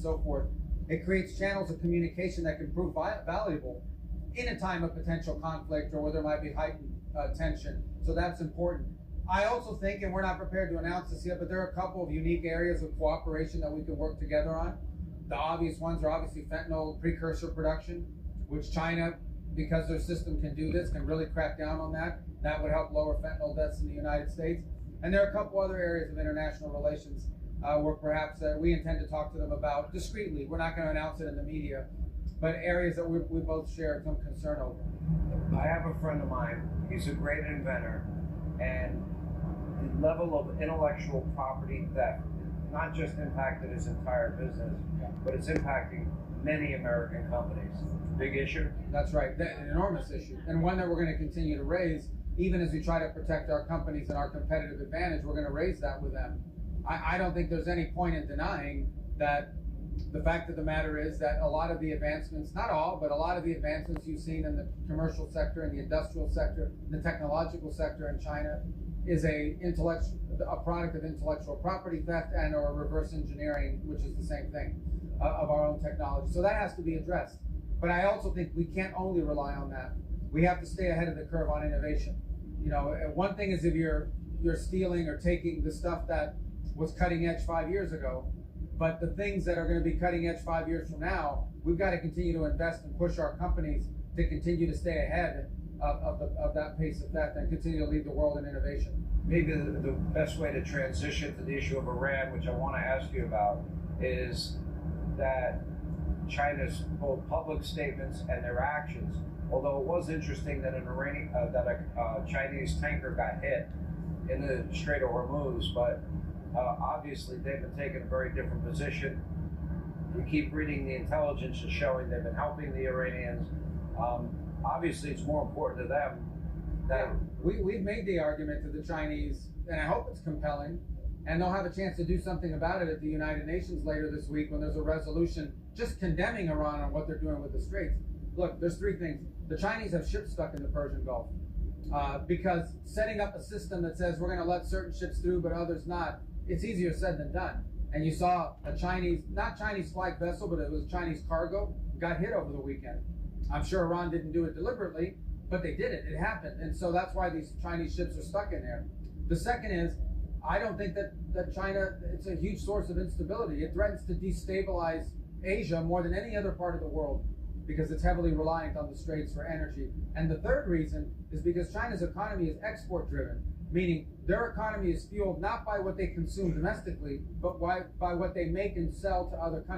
so forth. It creates channels of communication that can prove valuable in a time of potential conflict or where there might be heightened tension. So that's important. I also think, and we're not prepared to announce this yet, but there are a couple of unique areas of cooperation that we can work together on. The obvious ones are obviously fentanyl precursor production, which China, because their system can do this, can really crack down on that. That would help lower fentanyl deaths in the United States. And there are a couple other areas of international relations where perhaps we intend to talk to them about discreetly. We're not going to announce it in the media, but areas that we both share some concern over. I have a friend of mine, he's a great inventor, and the level of intellectual property theft not just impacted his entire business, but it's impacting many American companies. Big issue? That's right, an enormous issue, and one that we're going to continue to raise. Even as we try to protect our companies and our competitive advantage, we're going to raise that with them. I don't think there's any point in denying that the fact of the matter is that a lot of the advancements, not all, but a lot of the advancements you've seen in the commercial sector, in the industrial sector, the technological sector in China is a product of intellectual property theft and or reverse engineering, which is the same thing, of our own technology. So that has to be addressed. But I also think we can't only rely on that. We have to stay ahead of the curve on innovation. You know, one thing is if you're stealing or taking the stuff that was cutting edge 5 years ago, but the things that are going to be cutting edge 5 years from now, we've got to continue to invest and push our companies to continue to stay ahead of that pace of theft and continue to lead the world in innovation. Maybe the best way to transition to the issue of Iran, which I want to ask you about, is that China's both public statements and their actions. Although it was interesting that a Chinese tanker got hit in the Strait of Hormuz, but obviously they've been taking a very different position. You keep reading the intelligence is showing they've been helping the Iranians. Obviously, it's more important to them that we've made the argument to the Chinese, and I hope it's compelling, and they'll have a chance to do something about it at the United Nations later this week when there's a resolution just condemning Iran on what they're doing with the Straits. Look, there's three things. The Chinese have ships stuck in the Persian Gulf because setting up a system that says we're going to let certain ships through but others not, it's easier said than done. And you saw a not Chinese flag vessel, but it was Chinese cargo, got hit over the weekend. I'm sure Iran didn't do it deliberately, but they did it. It happened. And so that's why these Chinese ships are stuck in there. The second is, I don't think that China, it's a huge source of instability. It threatens to destabilize Asia more than any other part of the world because it's heavily reliant on the Straits for energy. And the third reason is because China's economy is export driven, meaning their economy is fueled not by what they consume domestically, but by what they make and sell to other countries.